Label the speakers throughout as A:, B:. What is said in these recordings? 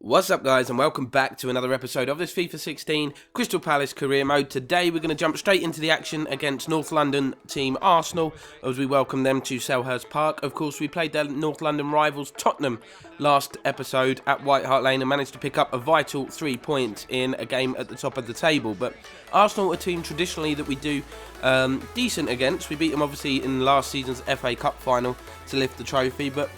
A: What's up guys, and welcome back to another episode of this FIFA 16 Crystal Palace career mode. Today we're going to jump straight into the action against North London team Arsenal as we welcome them to Selhurst Park. Of course, we played their North London rivals Tottenham last episode at White Hart Lane and managed to pick up a vital 3 points in a game at the top of the table. But Arsenal are a team traditionally that we do decent against. We beat them obviously in last season's FA Cup final to lift the trophy, but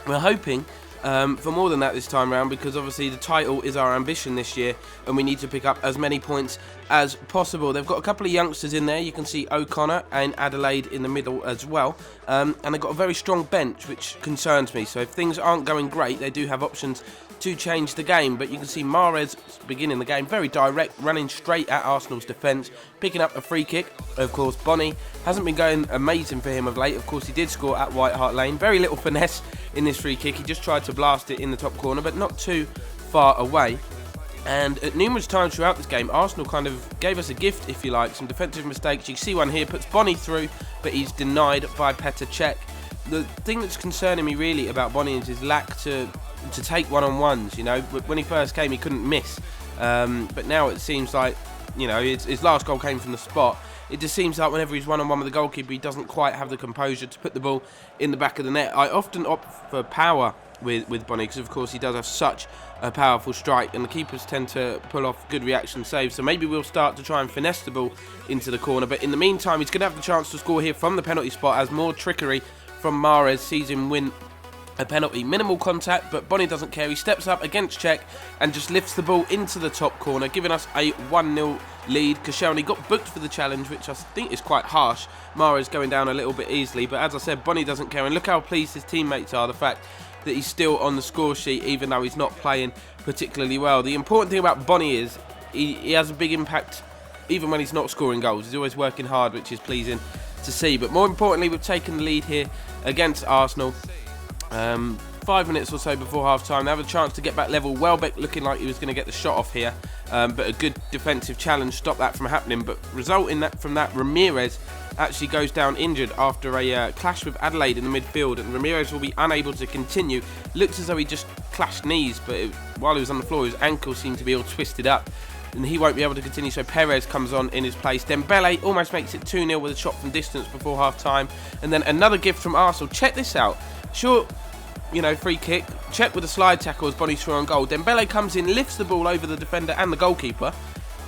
A: we're hoping for more than that this time around, because obviously the title is our ambition this year and we need to pick up as many points as possible. They've got a couple of youngsters in there. You can see O'Connor and Adelaide in the middle as well, and they've got a very strong bench, which concerns me. So if things aren't going great, they do have options to change the game. But you can see Mahrez beginning the game very direct, running straight at Arsenal's defence, picking up a free kick. Of course, Bonny hasn't been going amazing for him of late. Of course, he did score at White Hart Lane. Very little finesse in this free kick. He just tried to blast it in the top corner, but not too far away. And at numerous times throughout this game, Arsenal kind of gave us a gift, if you like. Some defensive mistakes. You can see one here, puts Bonny through, but he's denied by Petr Cech. The thing that's concerning me really about Bonny is his lack to take one-on-ones. You know, when he first came, he couldn't miss. But now it seems like, you know, his last goal came from the spot. It just seems like whenever he's one-on-one with the goalkeeper, he doesn't quite have the composure to put the ball in the back of the net. I often opt for power with Bonny because, of course, he does have such a powerful strike, and the keepers tend to pull off good reaction saves. So maybe we'll start to try and finesse the ball into the corner. But in the meantime, he's going to have the chance to score here from the penalty spot as more trickery from Mahrez sees him win a penalty. Minimal contact, but Bonny doesn't care. He steps up against Cech and just lifts the ball into the top corner, giving us a 1-0 lead. Koscielny got booked for the challenge, which I think is quite harsh. Mahrez going down a little bit easily, but as I said, Bonny doesn't care, and look how pleased his teammates are, the fact that he's still on the score sheet even though he's not playing particularly well. The important thing about Bonny is he has a big impact even when he's not scoring goals. He's always working hard, which is pleasing to see. But more importantly, we've taken the lead here against Arsenal. 5 minutes or so before half-time, they have a chance to get back level. Welbeck looking like he was going to get the shot off here, but a good defensive challenge stopped that from happening. But resulting from that, Ramirez actually goes down injured after a clash with Adelaide in the midfield, and Ramirez will be unable to continue. Looks as though he just clashed knees, but while he was on the floor, his ankle seemed to be all twisted up, and he won't be able to continue, so Perez comes on in his place. Dembele almost makes it 2-0 with a shot from distance before half-time, and then another gift from Arsenal. Check this out. Sure, you know, free kick. Cech with a slide tackle as Bonny's through on goal. Dembele comes in, lifts the ball over the defender and the goalkeeper,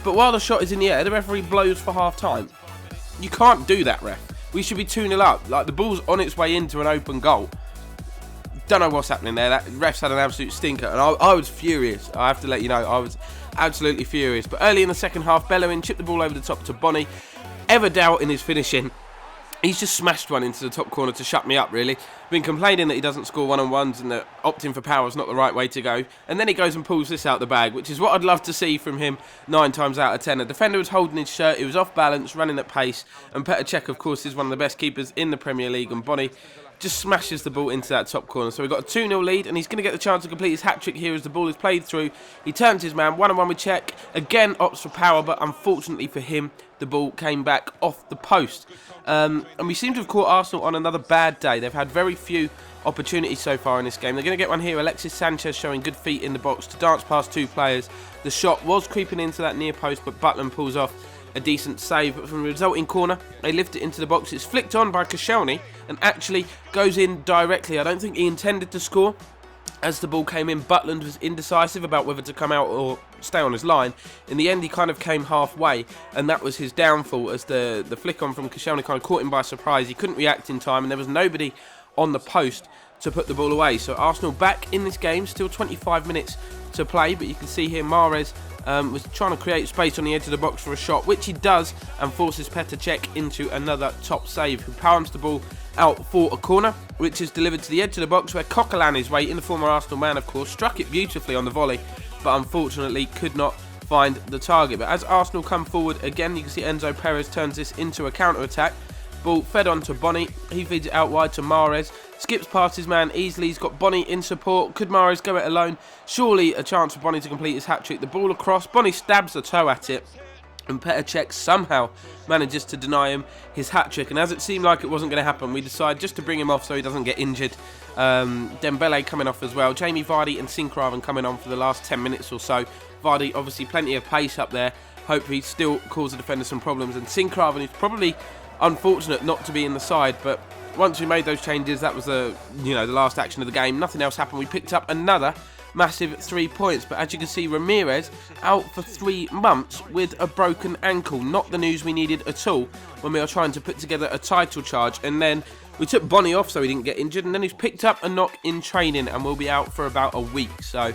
A: but while the shot is in the air, the referee blows for half-time. You can't do that, ref. We should be 2-0 up. Like, the ball's on its way into an open goal. Don't know what's happening there. That ref's had an absolute stinker, and I was furious. I have to let you know, I was absolutely furious. But early in the second half, Bellerin chipped the ball over the top to Bonny. Ever doubt in his finishing, he's just smashed one into the top corner to shut me up, really. Been complaining that he doesn't score one-on-ones and that opting for power is not the right way to go. And then he goes and pulls this out the bag, which is what I'd love to see from him 9 times out of 10. A defender was holding his shirt, he was off balance, running at pace. And Petr Cech, of course, is one of the best keepers in the Premier League. And Bonny just smashes the ball into that top corner. So we've got a 2-0 lead, and he's going to get the chance to complete his hat-trick here as the ball is played through. He turns his man, one-on-one with Cech. Again, opts for power, but unfortunately for him, the ball came back off the post. And we seem to have caught Arsenal on another bad day. They've had very few opportunities so far in this game. They're going to get one here. Alexis Sanchez showing good feet in the box to dance past 2 players. The shot was creeping into that near post, but Butland pulls off a decent save. But from the resulting corner, they lift it into the box. It's flicked on by Koscielny and actually goes in directly. I don't think he intended to score. As the ball came in, Butland was indecisive about whether to come out or stay on his line. In the end, he kind of came halfway, and that was his downfall, as the flick on from Koscielny kind of caught him by surprise. He couldn't react in time, and there was nobody on the post to put the ball away. So Arsenal back in this game, still 25 minutes to play, but you can see here Mahrez was trying to create space on the edge of the box for a shot, which he does, and forces Petr Cech into another top save, who palms the ball out for a corner, which is delivered to the edge of the box where Coquelin is waiting. The former Arsenal man, of course, struck it beautifully on the volley, but unfortunately could not find the target. But as Arsenal come forward again, you can see Enzo Perez turns this into a counter-attack. Ball fed on to Bonny. He feeds it out wide to Mahrez. Skips past his man easily. He's got Bonny in support. Could Mahrez go it alone? Surely a chance for Bonny to complete his hat-trick. The ball across. Bonny stabs the toe at it. and Petr Cech somehow manages to deny him his hat-trick. And as it seemed like it wasn't going to happen, we decide just to bring him off so he doesn't get injured. Dembele coming off as well. Jamie Vardy and Sinkgraven coming on for the last 10 minutes or so. Vardy, obviously plenty of pace up there. Hope he still cause the defender some problems. And Sinkgraven is probably unfortunate not to be in the side, but once we made those changes, that was the last action of the game. Nothing else happened. We picked up another massive 3 points, but as you can see, Ramirez out for 3 months with a broken ankle. Not the news we needed at all when we were trying to put together a title charge. And then we took Bonnie off so he didn't get injured, and then he's picked up a knock in training and will be out for about a week. So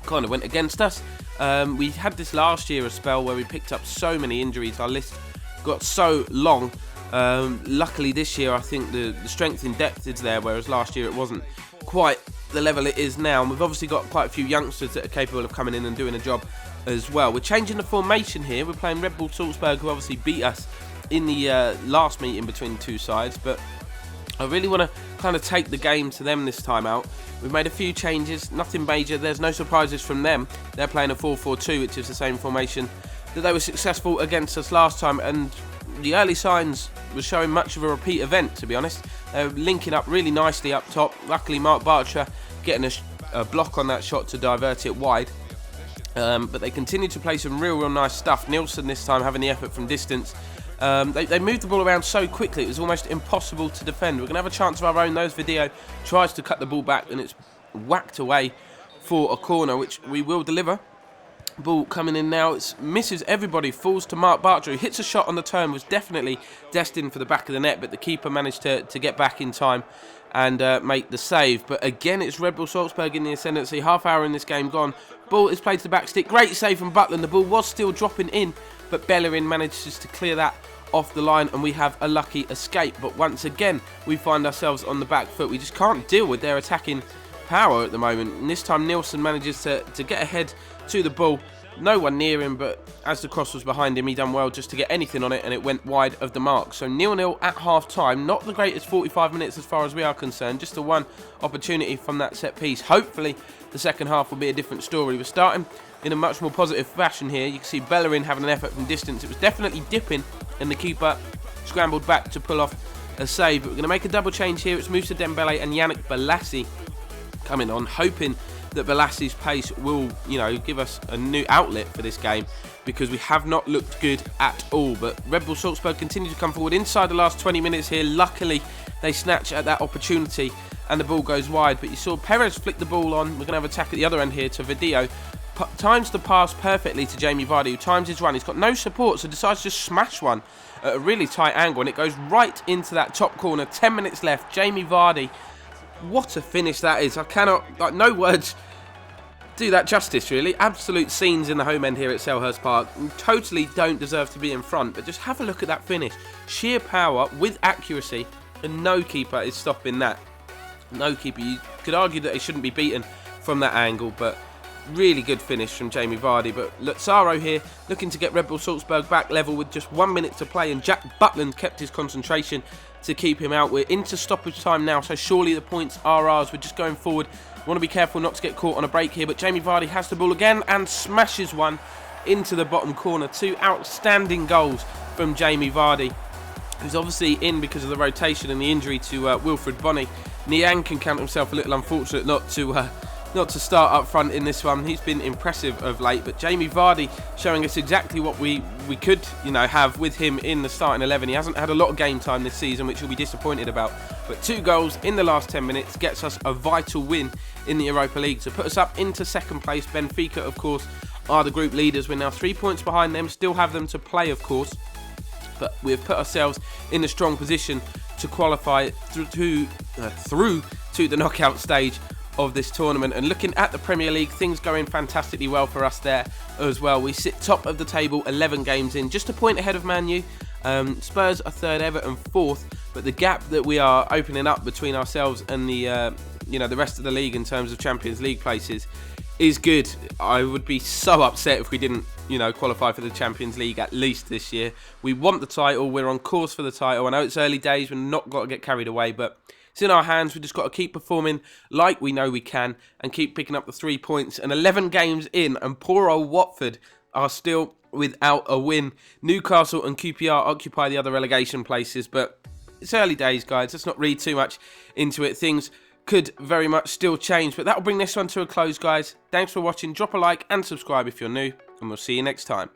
A: kind of went against us. We had this last year, a spell where we picked up so many injuries. Our list got so long. Luckily this year I think the strength in depth is there, whereas last year it wasn't quite the level it is now. And we've obviously got quite a few youngsters that are capable of coming in and doing a job as well. We're changing the formation here. We're playing Red Bull Salzburg, who obviously beat us in the last meeting between the two sides, but I really want to kind of take the game to them this time out. We've made a few changes, nothing major. There's no surprises from them. They're playing a 4-4-2, which is the same formation that they were successful against us last time, and the early signs were showing much of a repeat event, to be honest. They were linking up really nicely up top. Luckily, Mark Bartra getting a block on that shot to divert it wide. But they continued to play some real nice stuff. Nielsen this time having the effort from distance. They moved the ball around so quickly it was almost impossible to defend. We're going to have a chance of our own. Those Video tries to cut the ball back and it's whacked away for a corner, which we will deliver. Ball coming in now, it misses everybody, falls to Mark Bartra, who hits a shot on the turn, was definitely destined for the back of the net, but the keeper managed to get back in time and make the save. But again, it's Red Bull Salzburg in the ascendancy. Half hour in this game gone. Ball is played to the back stick. Great save from Butland. The ball was still dropping in, but Bellerin manages to clear that off the line and we have a lucky escape. But once again, we find ourselves on the back foot. We just can't deal with their attacking power at the moment. And this time Nielsen manages to get ahead to the ball. No one near him, but as the cross was behind him, he done well just to get anything on it, and it went wide of the mark. So 0-0 at half-time. Not the greatest 45 minutes as far as we are concerned. Just the one opportunity from that set piece. Hopefully, the second half will be a different story. We're starting in a much more positive fashion here. You can see Bellerin having an effort from distance. It was definitely dipping, and the keeper scrambled back to pull off a save. But we're going to make a double change here. It's Moussa Dembele and Yannick Bolasie coming on, hoping that Bolassie's pace will, give us a new outlet for this game, because we have not looked good at all. But Red Bull Salzburg continue to come forward inside the last 20 minutes here. Luckily, they snatch at that opportunity and the ball goes wide. But you saw Perez flick the ball on. We're going to have attack at the other end here to Video. Times the pass perfectly to Jamie Vardy, who times his run. He's got no support, so decides to just smash one at a really tight angle, and it goes right into that top corner. 10 minutes left. Jamie Vardy. What a finish that is. I cannot, no words do that justice, really. Absolute scenes in the home end here at Selhurst Park. Totally don't deserve to be in front, but just have a look at that finish. Sheer power with accuracy, and no keeper is stopping that. No keeper. You could argue that he shouldn't be beaten from that angle, but really good finish from Jamie Vardy. But Lazaro here looking to get Red Bull Salzburg back level with just 1 minute to play, and Jack Butland kept his concentration to keep him out. We're into stoppage time now, so surely the points are ours. We're just going forward. Want to be careful not to get caught on a break here, but Jamie Vardy has the ball again and smashes one into the bottom corner. 2 outstanding goals from Jamie Vardy, who's obviously in because of the rotation and the injury to Wilfried Bony. Niang can count himself a little unfortunate not to start up front in this one. He's been impressive of late, but Jamie Vardy showing us exactly what we could have with him in the starting 11. He hasn't had a lot of game time this season, which we'll be disappointed about, but 2 goals in the last 10 minutes gets us a vital win in the Europa League to put us up into second place. Benfica, of course, are the group leaders. We're now 3 points behind them, still have them to play, of course, but we've put ourselves in a strong position to qualify through to the knockout stage of this tournament. And looking at the Premier League, things going fantastically well for us there as well. We sit top of the table, 11 games in, just a point ahead of Man U. Spurs are third, Everton fourth, but the gap that we are opening up between ourselves and the the rest of the league in terms of Champions League places is good. I would be so upset if we didn't qualify for the Champions League at least this year. We want the title, we're on course for the title. I know it's early days, we're not got to get carried away, but it's in our hands. We've just got to keep performing like we know we can and keep picking up the 3 points. And 11 games in, and poor old Watford are still without a win. Newcastle and QPR occupy the other relegation places, but it's early days, guys. Let's not read too much into it. Things could very much still change, but that'll bring this one to a close, guys. Thanks for watching. Drop a like and subscribe if you're new, and we'll see you next time.